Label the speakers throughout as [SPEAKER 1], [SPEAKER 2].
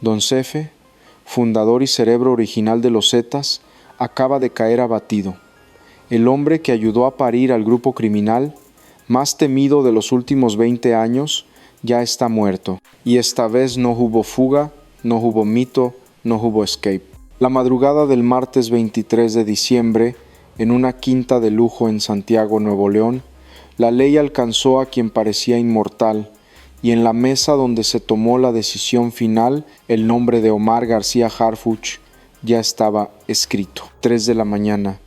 [SPEAKER 1] Don Cefe, fundador y cerebro original de los Zetas, acaba de caer abatido. El hombre que ayudó a parir al grupo criminal, más temido de los últimos 20 años, ya está muerto. Y esta vez no hubo fuga, no hubo mito, no hubo escape. La madrugada del martes 23 de diciembre, en una quinta de lujo en Santiago, Nuevo León, la ley alcanzó a quien parecía inmortal, y en la mesa donde se tomó la decisión final, el nombre de Omar García Harfuch ya estaba escrito. 3 de la mañana.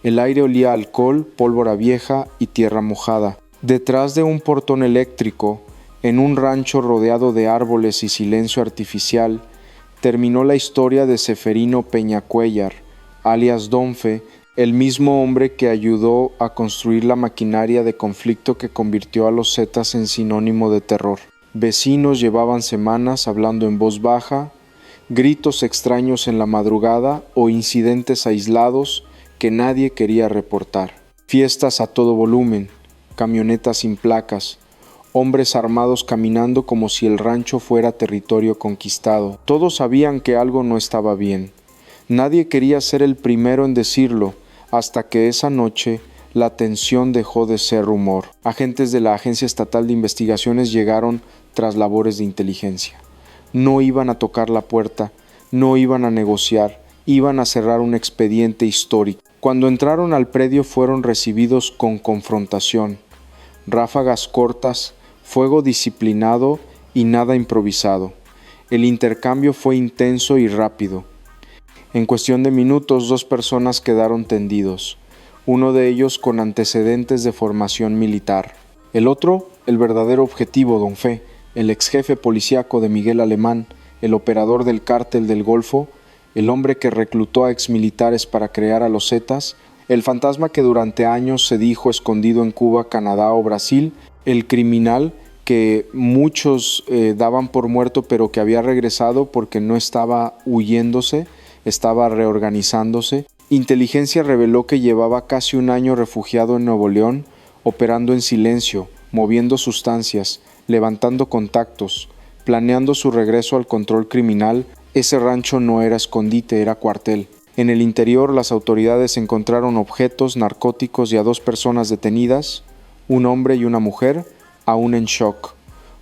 [SPEAKER 1] El aire olía a alcohol, pólvora vieja y tierra mojada. Detrás de un portón eléctrico, en un rancho rodeado de árboles y silencio artificial, terminó la historia de Ceferino Peñacuellar, alias Donfe, el mismo hombre que ayudó a construir la maquinaria de conflicto que convirtió a los Zetas en sinónimo de terror. Vecinos llevaban semanas hablando en voz baja, gritos extraños en la madrugada o incidentes aislados que nadie quería reportar. Fiestas a todo volumen, camionetas sin placas, hombres armados caminando como si el rancho fuera territorio conquistado. Todos sabían que algo no estaba bien. Nadie quería ser el primero en decirlo, hasta que esa noche la tensión dejó de ser rumor. Agentes de la Agencia Estatal de Investigaciones llegaron tras labores de inteligencia. No iban a tocar la puerta, no iban a negociar, iban a cerrar un expediente histórico. Cuando entraron al predio fueron recibidos con confrontación, ráfagas cortas, fuego disciplinado y nada improvisado. El intercambio fue intenso y rápido. En cuestión de minutos, 2 personas quedaron tendidos, uno de ellos con antecedentes de formación militar. El otro, el verdadero objetivo, Don Fe, el exjefe policíaco de Miguel Alemán, el operador del cártel del Golfo, el hombre que reclutó a exmilitares para crear a los Zetas, el fantasma que durante años se dijo escondido en Cuba, Canadá o Brasil, el criminal que muchos daban por muerto pero que había regresado porque no estaba huyéndose, estaba reorganizándose. Inteligencia reveló que llevaba casi un año refugiado en Nuevo León, operando en silencio, moviendo sustancias, levantando contactos, planeando su regreso al control criminal. Ese rancho no era escondite, era cuartel. En el interior, las autoridades encontraron objetos, narcóticos y a 2 personas detenidas, un hombre y una mujer, aún en shock.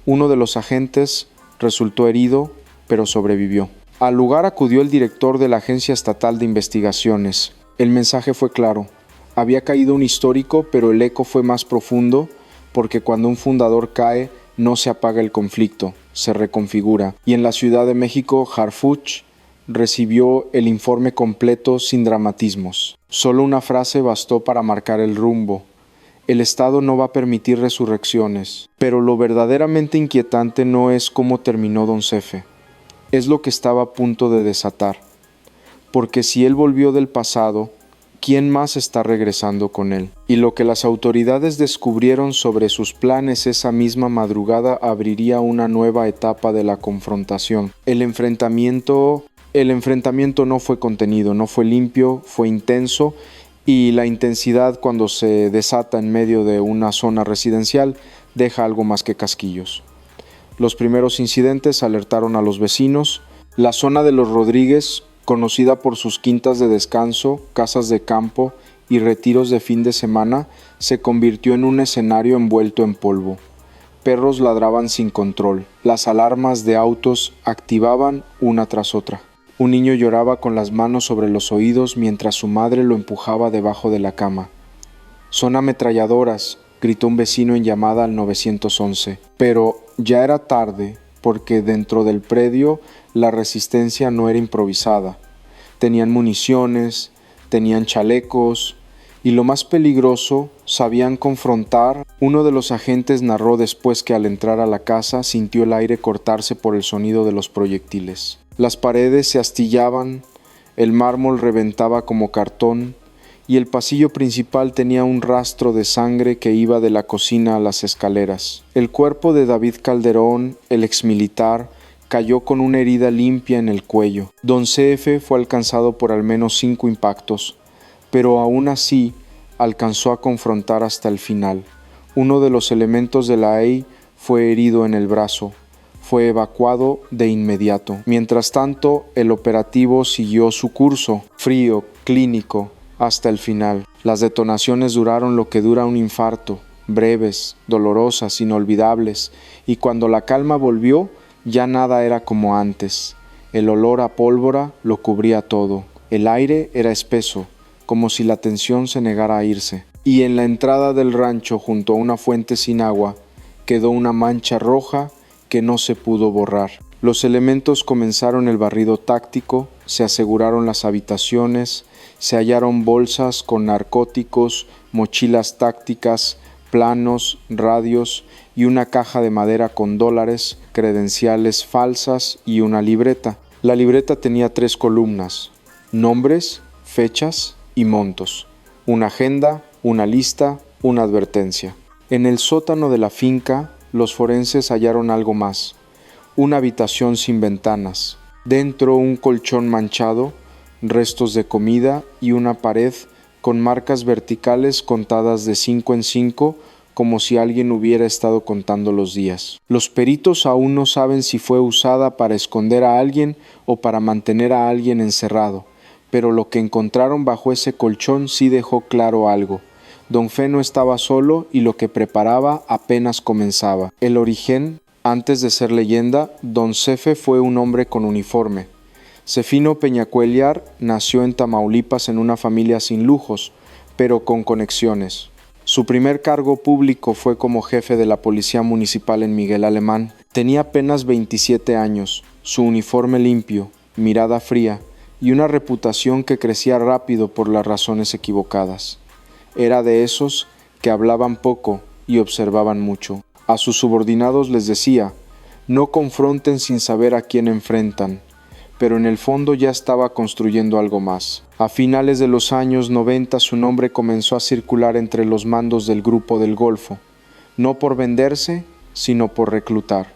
[SPEAKER 1] Uno de los agentes resultó herido, pero sobrevivió. Al lugar acudió el director de la Agencia Estatal de Investigaciones. El mensaje fue claro. Había caído un histórico, pero el eco fue más profundo, porque cuando un fundador cae, no se apaga el conflicto, se reconfigura. Y en la Ciudad de México, Harfuch recibió el informe completo sin dramatismos. Solo una frase bastó para marcar el rumbo. El Estado no va a permitir resurrecciones. Pero lo verdaderamente inquietante no es cómo terminó Don Cefe. Es lo que estaba a punto de desatar. Porque si él volvió del pasado, ¿quién más está regresando con él? Y lo que las autoridades descubrieron sobre sus planes esa misma madrugada abriría una nueva etapa de la confrontación. El enfrentamiento no fue contenido, no fue limpio, fue intenso, y la intensidad cuando se desata en medio de una zona residencial deja algo más que casquillos. Los primeros incidentes alertaron a los vecinos. La zona de los Rodríguez, conocida por sus quintas de descanso, casas de campo y retiros de fin de semana, se convirtió en un escenario envuelto en polvo. Perros ladraban sin control. Las alarmas de autos activaban una tras otra. Un niño lloraba con las manos sobre los oídos mientras su madre lo empujaba debajo de la cama. «Son ametralladoras», gritó un vecino en llamada al 911. Pero ya era tarde, porque dentro del predio la resistencia no era improvisada. Tenían municiones, tenían chalecos y lo más peligroso, sabían confrontar. Uno de los agentes narró después que al entrar a la casa sintió el aire cortarse por el sonido de los proyectiles. Las paredes se astillaban, el mármol reventaba como cartón y el pasillo principal tenía un rastro de sangre que iba de la cocina a las escaleras. El cuerpo de David Calderón, el exmilitar, cayó con una herida limpia en el cuello. Don Cefe fue alcanzado por al menos 5 impactos, pero aún así alcanzó a confrontar hasta el final. Uno de los elementos de la EI fue herido en el brazo. fue evacuado de inmediato. Mientras tanto, el operativo siguió su curso, frío, clínico, hasta el final. Las detonaciones duraron lo que dura un infarto, breves, dolorosas, inolvidables, y cuando la calma volvió, ya nada era como antes. El olor a pólvora lo cubría todo. El aire era espeso, como si la tensión se negara a irse. Y en la entrada del rancho, junto a una fuente sin agua, quedó una mancha roja que no se pudo borrar. Los elementos comenzaron el barrido táctico, se aseguraron las habitaciones, se hallaron bolsas con narcóticos, mochilas tácticas, planos, radios y una caja de madera con dólares, credenciales falsas y una libreta. La libreta tenía 3 columnas: nombres, fechas y montos, una agenda, una lista, una advertencia. En el sótano de la finca, los forenses hallaron algo más: una habitación sin ventanas, dentro un colchón manchado, restos de comida y una pared con marcas verticales contadas de 5 en 5, como si alguien hubiera estado contando los días. Los peritos aún no saben si fue usada para esconder a alguien o para mantener a alguien encerrado, pero lo que encontraron bajo ese colchón sí dejó claro algo. Don Fe no estaba solo y lo que preparaba apenas comenzaba. El origen, antes de ser leyenda, Don Cefe fue un hombre con uniforme. Cefino Peñacuellar nació en Tamaulipas en una familia sin lujos, pero con conexiones. Su primer cargo público fue como jefe de la policía municipal en Miguel Alemán. Tenía apenas 27 años, su uniforme limpio, mirada fría y una reputación que crecía rápido por las razones equivocadas. Era de esos que hablaban poco y observaban mucho. A sus subordinados les decía: no confronten sin saber a quién enfrentan, pero en el fondo ya estaba construyendo algo más. A finales de los años 90 su nombre comenzó a circular entre los mandos del Grupo del Golfo, no por venderse, sino por reclutar.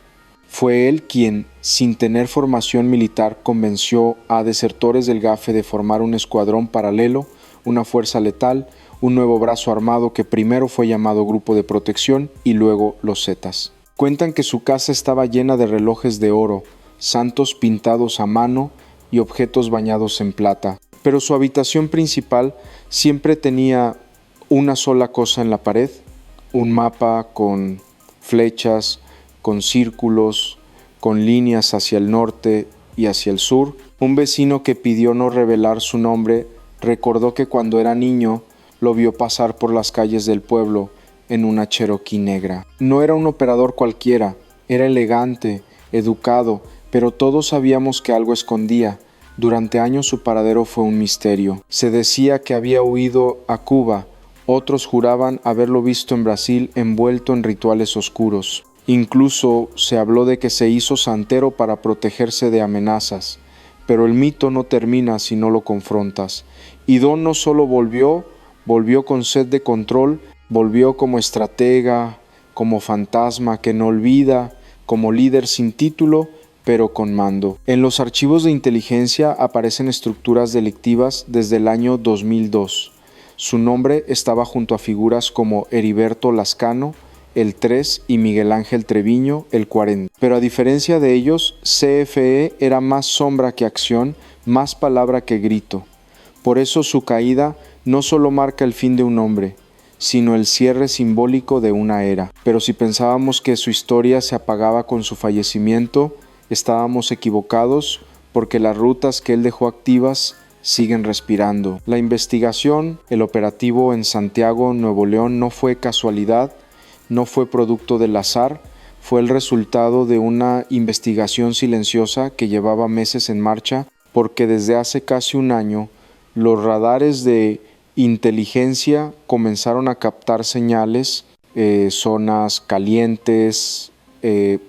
[SPEAKER 1] Fue él quien, sin tener formación militar, convenció a desertores del GAFE de formar un escuadrón paralelo, una fuerza letal, un nuevo brazo armado que primero fue llamado Grupo de Protección y luego los Zetas. Cuentan que su casa estaba llena de relojes de oro, santos pintados a mano y objetos bañados en plata. Pero su habitación principal siempre tenía una sola cosa en la pared: un mapa con flechas, con círculos, con líneas hacia el norte y hacia el sur. Un vecino que pidió no revelar su nombre recordó que cuando era niño lo vio pasar por las calles del pueblo en una Cherokee negra. No era un operador cualquiera, era elegante, educado, pero todos sabíamos que algo escondía. Durante años su paradero fue un misterio. Se decía que había huido a Cuba, otros juraban haberlo visto en Brasil envuelto en rituales oscuros. Incluso se habló de que se hizo santero para protegerse de amenazas, pero el mito no termina si no lo confrontas. Y Don no solo volvió con sed de control, volvió como estratega, como fantasma que no olvida, como líder sin título, pero con mando. En los archivos de inteligencia aparecen estructuras delictivas desde el año 2002. Su nombre estaba junto a figuras como Heriberto Lascano, el 3, y Miguel Ángel Treviño, el 40. Pero a diferencia de ellos, CFE era más sombra que acción, más palabra que grito. Por eso su caída no solo marca el fin de un hombre, sino el cierre simbólico de una era. Pero si pensábamos que su historia se apagaba con su fallecimiento, estábamos equivocados, porque las rutas que él dejó activas siguen respirando. La investigación, el operativo en Santiago, Nuevo León, no fue casualidad, no fue producto del azar, fue el resultado de una investigación silenciosa que llevaba meses en marcha, porque desde hace casi un año los radares de inteligencia comenzaron a captar señales, zonas calientes,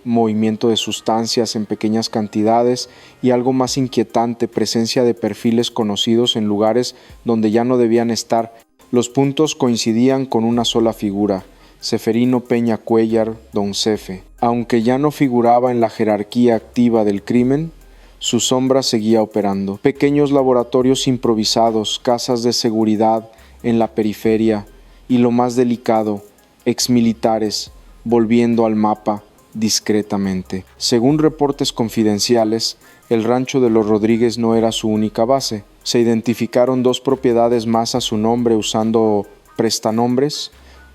[SPEAKER 1] movimiento de sustancias en pequeñas cantidades y algo más inquietante, presencia de perfiles conocidos en lugares donde ya no debían estar. Los puntos coincidían con una sola figura: Ceferino Peñacuellar, Don Cefe. Aunque ya no figuraba en la jerarquía activa del crimen, su sombra seguía operando. Pequeños laboratorios improvisados, casas de seguridad en la periferia y, lo más delicado, exmilitares volviendo al mapa, discretamente. Según reportes confidenciales, el rancho de los Rodríguez no era su única base. Se identificaron 2 propiedades más a su nombre usando prestanombres,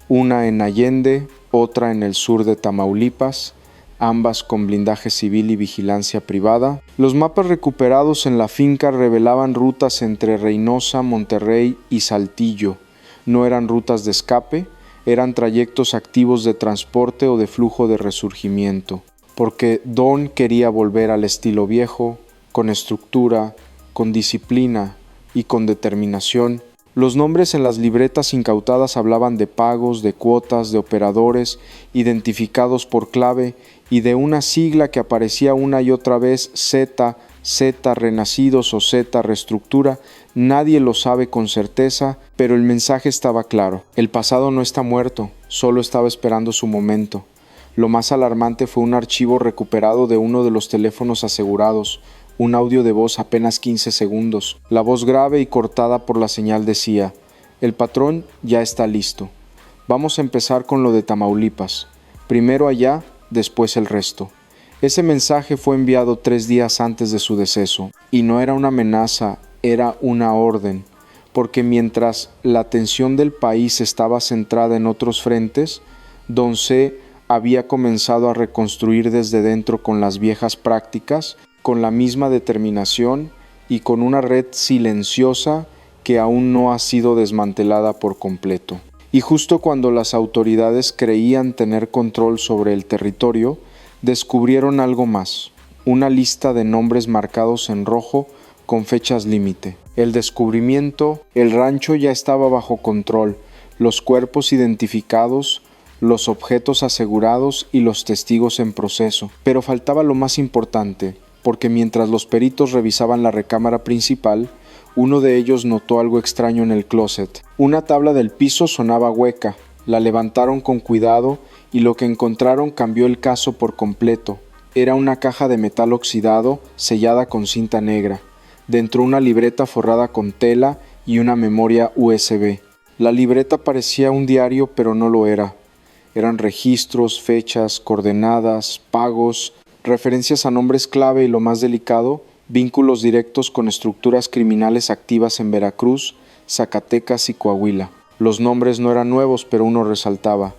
[SPEAKER 1] una en Allende, otra en el sur de Tamaulipas, ambas con blindaje civil y vigilancia privada. Los mapas recuperados en la finca revelaban rutas entre Reynosa, Monterrey y Saltillo. No eran rutas de escape, eran trayectos activos de transporte o de flujo de resurgimiento, porque Don quería volver al estilo viejo, con estructura, con disciplina y con determinación. Los nombres en las libretas incautadas hablaban de pagos, de cuotas, de operadores, identificados por clave, y de una sigla que aparecía una y otra vez, Z, Z renacidos o Z reestructura. Nadie lo sabe con certeza, pero el mensaje estaba claro. El pasado no está muerto, solo estaba esperando su momento. Lo más alarmante fue un archivo recuperado de uno de los teléfonos asegurados, un audio de voz apenas 15 segundos. La voz grave y cortada por la señal decía: «El patrón ya está listo. Vamos a empezar con lo de Tamaulipas. Primero allá, después el resto». Ese mensaje fue enviado 3 días antes de su deceso, y no era una amenaza, era una orden, porque mientras la atención del país estaba centrada en otros frentes, Don C. había comenzado a reconstruir desde dentro con las viejas prácticas, con la misma determinación y con una red silenciosa que aún no ha sido desmantelada por completo. Y justo cuando las autoridades creían tener control sobre el territorio, descubrieron algo más, una lista de nombres marcados en rojo con fechas límite. El descubrimiento, el rancho ya estaba bajo control, los cuerpos identificados, los objetos asegurados y los testigos en proceso. Pero faltaba lo más importante, porque mientras los peritos revisaban la recámara principal, uno de ellos notó algo extraño en el closet. Una tabla del piso sonaba hueca, la levantaron con cuidado y lo que encontraron cambió el caso por completo. Era una caja de metal oxidado sellada con cinta negra, dentro una libreta forrada con tela y una memoria USB. La libreta parecía un diario, pero no lo era. Eran registros, fechas, coordenadas, pagos, referencias a nombres clave y, lo más delicado, vínculos directos con estructuras criminales activas en Veracruz, Zacatecas y Coahuila. Los nombres no eran nuevos, pero uno resaltaba: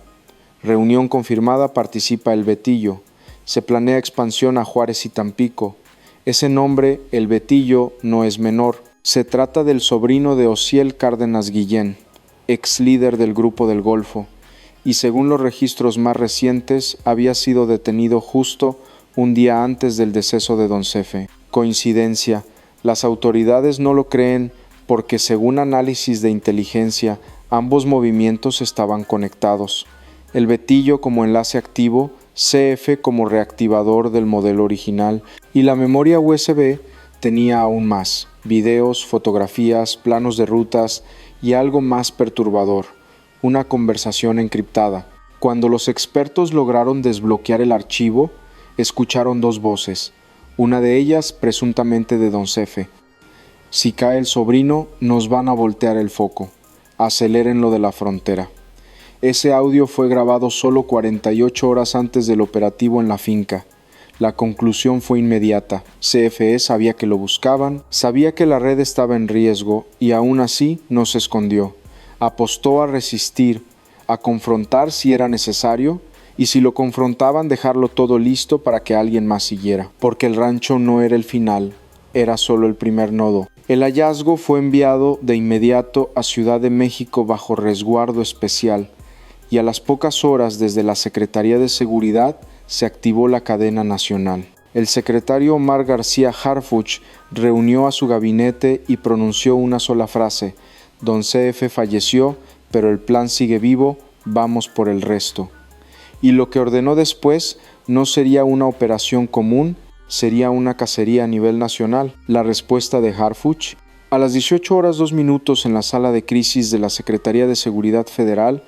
[SPEAKER 1] reunión confirmada, participa El Betillo. Se planea expansión a Juárez y Tampico. Ese nombre, El Betillo, no es menor. Se trata del sobrino de Osiel Cárdenas Guillén, ex líder del Grupo del Golfo, y según los registros más recientes, había sido detenido justo un día antes del deceso de Don Cefe. Coincidencia, las autoridades no lo creen porque, según análisis de inteligencia, ambos movimientos estaban conectados. El Betillo como enlace activo, CF como reactivador del modelo original, y la memoria USB tenía aún más: videos, fotografías, planos de rutas y algo más perturbador: una conversación encriptada. Cuando los expertos lograron desbloquear el archivo, escucharon 2 voces, una de ellas presuntamente de Don Cefe: «Si cae el sobrino, nos van a voltear el foco. Aceleren lo de la frontera». Ese audio fue grabado solo 48 horas antes del operativo en la finca. La conclusión fue inmediata. CFE sabía que lo buscaban, sabía que la red estaba en riesgo y aún así no se escondió. Apostó a resistir, a confrontar si era necesario, y si lo confrontaban, dejarlo todo listo para que alguien más siguiera. Porque el rancho no era el final, era solo el primer nodo. El hallazgo fue enviado de inmediato a Ciudad de México bajo resguardo especial, y a las pocas horas desde la Secretaría de Seguridad se activó la cadena nacional. El secretario Omar García Harfuch reunió a su gabinete y pronunció una sola frase: «Don CF falleció, pero el plan sigue vivo, vamos por el resto». Y lo que ordenó después no sería una operación común, sería una cacería a nivel nacional. La respuesta de Harfuch: a las 18 horas 2 minutos en la sala de crisis de la Secretaría de Seguridad Federal,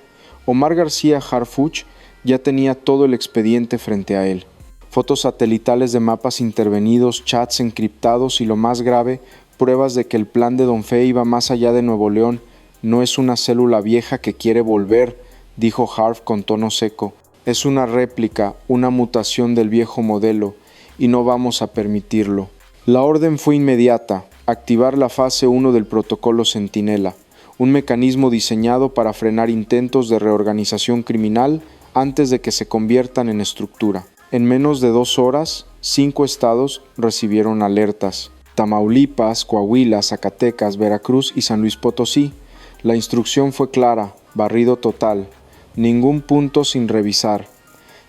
[SPEAKER 1] Omar García Harfuch ya tenía todo el expediente frente a él. Fotos satelitales de mapas intervenidos, chats encriptados y, lo más grave, pruebas de que el plan de Don Fe iba más allá de Nuevo León. «No es una célula vieja que quiere volver», dijo Harf con tono seco. Es una réplica, una mutación del viejo modelo, y no vamos a permitirlo. La orden fue inmediata: activar la fase 1 del protocolo Centinela, un mecanismo diseñado para frenar intentos de reorganización criminal antes de que se conviertan en estructura. En menos de 2 horas, 5 estados recibieron alertas: Tamaulipas, Coahuila, Zacatecas, Veracruz y San Luis Potosí. La instrucción fue clara: barrido total, ningún punto sin revisar.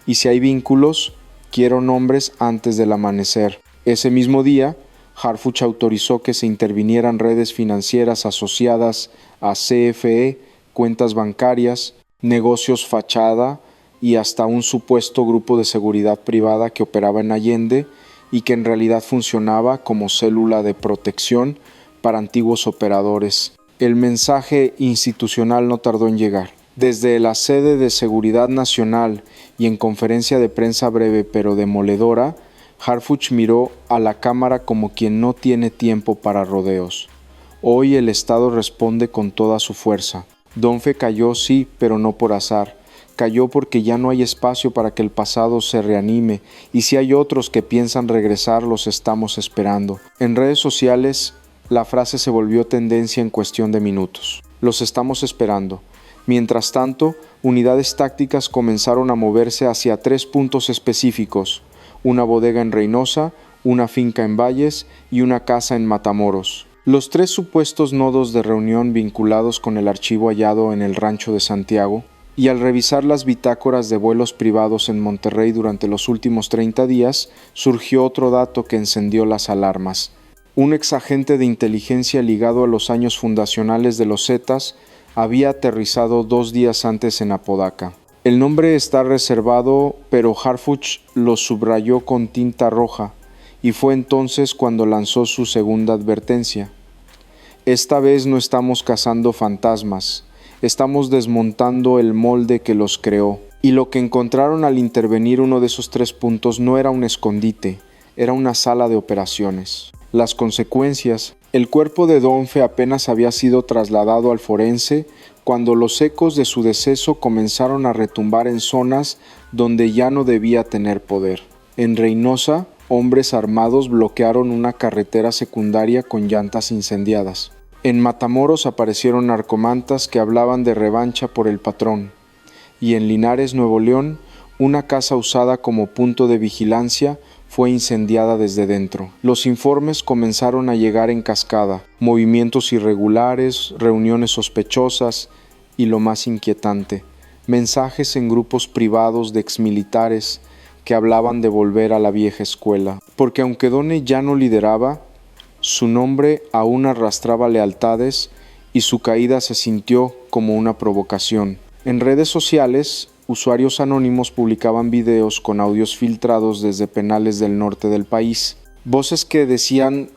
[SPEAKER 1] Y si hay vínculos, quiero nombres antes del amanecer. Ese mismo día, Harfuch autorizó que se intervinieran redes financieras asociadas a CFE, cuentas bancarias, negocios fachada y hasta un supuesto grupo de seguridad privada que operaba en Allende y que en realidad funcionaba como célula de protección para antiguos operadores. El mensaje institucional no tardó en llegar. Desde la sede de Seguridad Nacional y en conferencia de prensa breve pero demoledora, Harfuch miró a la cámara como quien no tiene tiempo para rodeos. Hoy el Estado responde con toda su fuerza. Donfe cayó, sí, pero no por azar. Cayó porque ya no hay espacio para que el pasado se reanime, y si hay otros que piensan regresar, los estamos esperando. En redes sociales, la frase se volvió tendencia en cuestión de minutos. Los estamos esperando. Mientras tanto, unidades tácticas comenzaron a moverse hacia 3 puntos específicos: una bodega en Reynosa, una finca en Valles y una casa en Matamoros. Los 3 supuestos nodos de reunión vinculados con el archivo hallado en el rancho de Santiago, y al revisar las bitácoras de vuelos privados en Monterrey durante los últimos 30 días, surgió otro dato que encendió las alarmas. Un exagente de inteligencia ligado a los años fundacionales de los Zetas había aterrizado 2 días antes en Apodaca. El nombre está reservado, pero Harfuch lo subrayó con tinta roja, y fue entonces cuando lanzó su segunda advertencia. Esta vez no estamos cazando fantasmas, estamos desmontando el molde que los creó. Y lo que encontraron al intervenir uno de esos 3 puntos no era un escondite, era una sala de operaciones. Las consecuencias: el cuerpo de Donfe apenas había sido trasladado al forense cuando los ecos de su deceso comenzaron a retumbar en zonas donde ya no debía tener poder. En Reynosa, hombres armados bloquearon una carretera secundaria con llantas incendiadas. En Matamoros aparecieron narcomantas que hablaban de revancha por el patrón. Y en Linares, Nuevo León, una casa usada como punto de vigilancia fue incendiada desde dentro. Los informes comenzaron a llegar en cascada: movimientos irregulares, reuniones sospechosas y, lo más inquietante, mensajes en grupos privados de exmilitares que hablaban de volver a la vieja escuela. Porque aunque Done ya no lideraba, su nombre aún arrastraba lealtades y su caída se sintió como una provocación. En redes sociales, usuarios anónimos publicaban videos con audios filtrados desde penales del norte del país. Voces que decían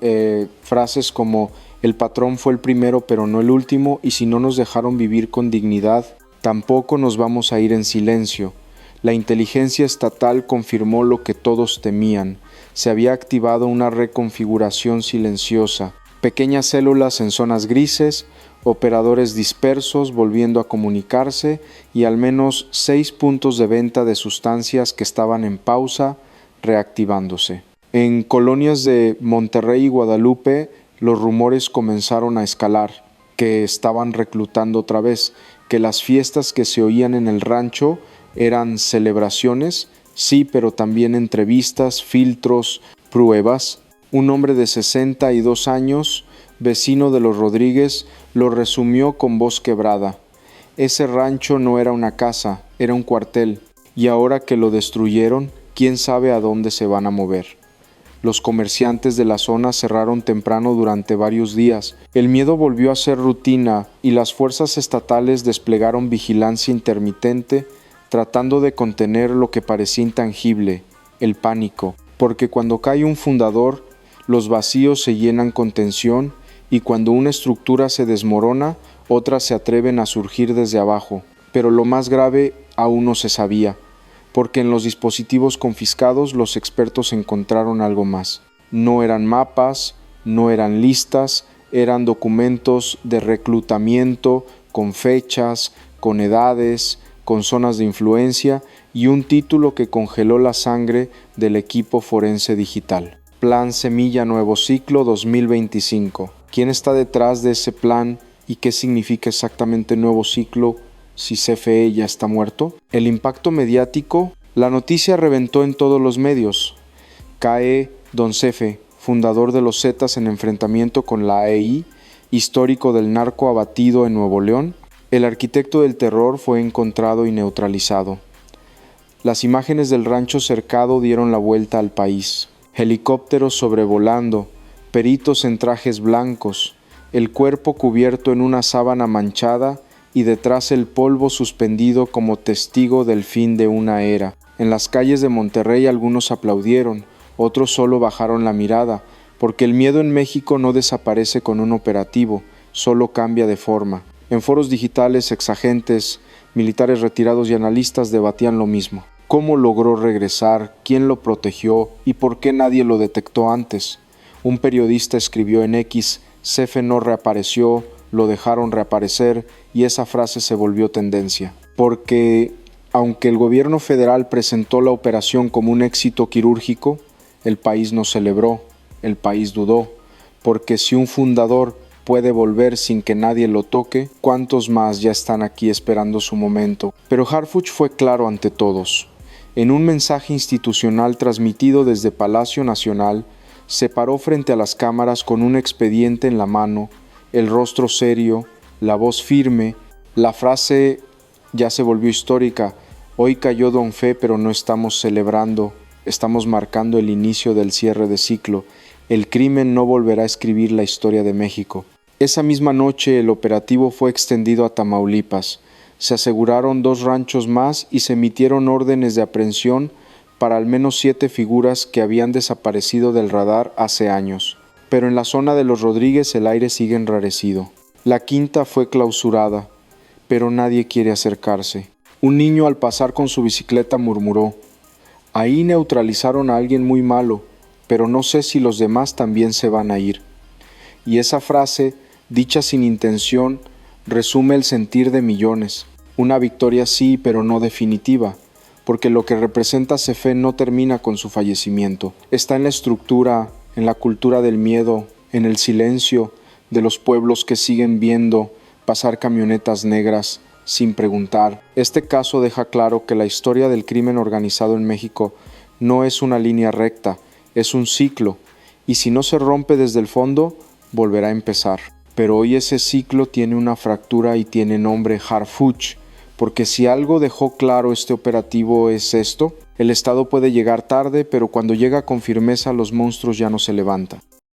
[SPEAKER 1] frases como: el patrón fue el primero pero no el último, y si no nos dejaron vivir con dignidad, tampoco nos vamos a ir en silencio. La inteligencia estatal confirmó lo que todos temían: se había activado una reconfiguración silenciosa, pequeñas células en zonas grises, operadores dispersos volviendo a comunicarse y al menos 6 puntos de venta de sustancias que estaban en pausa, reactivándose. En colonias de Monterrey y Guadalupe, los rumores comenzaron a escalar, que estaban reclutando otra vez, que las fiestas que se oían en el rancho eran celebraciones, sí, pero también entrevistas, filtros, pruebas. Un hombre de 62 años, vecino de los Rodríguez, lo resumió con voz quebrada: ese rancho no era una casa, era un cuartel, y ahora que lo destruyeron, quién sabe a dónde se van a mover. Los comerciantes de la zona cerraron temprano durante varios días. El miedo volvió a ser rutina y las fuerzas estatales desplegaron vigilancia intermitente, tratando de contener lo que parecía intangible, el pánico, porque cuando cae un fundador, los vacíos se llenan con tensión, y cuando una estructura se desmorona, otras se atreven a surgir desde abajo. Pero lo más grave aún no se sabía, porque en los dispositivos confiscados los expertos encontraron algo más. No eran mapas, no eran listas, eran documentos de reclutamiento con fechas, con edades, con zonas de influencia y un título que congeló la sangre del equipo forense digital. Plan Semilla Nuevo Ciclo 2025. ¿Quién está detrás de ese plan y qué significa exactamente Nuevo Ciclo si CFE ya está muerto? El impacto mediático. La noticia reventó en todos los medios. Cae Don Cefe, fundador de los Zetas en enfrentamiento con la AEI, histórico del narco abatido en Nuevo León. El arquitecto del terror fue encontrado y neutralizado. Las imágenes del rancho cercado dieron la vuelta al país. Helicópteros sobrevolando, peritos en trajes blancos, el cuerpo cubierto en una sábana manchada y detrás el polvo suspendido como testigo del fin de una era. En las calles de Monterrey algunos aplaudieron, otros solo bajaron la mirada, porque el miedo en México no desaparece con un operativo, solo cambia de forma. En foros digitales, exagentes, militares retirados y analistas debatían lo mismo. ¿Cómo logró regresar? ¿Quién lo protegió? ¿Y por qué nadie lo detectó antes? Un periodista escribió en X, Cefe no reapareció, lo dejaron reaparecer, y esa frase se volvió tendencia. Porque, aunque el gobierno federal presentó la operación como un éxito quirúrgico, el país no celebró, el país dudó, porque si un fundador puede volver sin que nadie lo toque, ¿cuántos más ya están aquí esperando su momento? Pero Harfuch fue claro ante todos. En un mensaje institucional transmitido desde Palacio Nacional, se paró frente a las cámaras con un expediente en la mano, el rostro serio, la voz firme, la frase ya se volvió histórica: hoy cayó Don Fe, pero no estamos celebrando, estamos marcando el inicio del cierre de ciclo. El crimen no volverá a escribir la historia de México. Esa misma noche el operativo fue extendido a Tamaulipas. Se aseguraron 2 ranchos más y se emitieron órdenes de aprehensión para al menos 7 figuras que habían desaparecido del radar hace años. Pero en la zona de los Rodríguez el aire sigue enrarecido. La quinta fue clausurada, pero nadie quiere acercarse. Un niño al pasar con su bicicleta murmuró: ahí neutralizaron a alguien muy malo, pero no sé si los demás también se van a ir. Y esa frase, dicha sin intención, resume el sentir de millones. Una victoria sí, pero no definitiva, porque lo que representa Cefe no termina con su fallecimiento. Está en la estructura, en la cultura del miedo, en el silencio de los pueblos que siguen viendo pasar camionetas negras sin preguntar. Este caso deja claro que la historia del crimen organizado en México no es una línea recta, es un ciclo, y si no se rompe desde el fondo, volverá a empezar. Pero hoy ese ciclo tiene una fractura y tiene nombre Harfuch, porque si algo dejó claro este operativo es esto: el Estado puede llegar tarde, pero cuando llega con firmeza los monstruos ya no se levantan.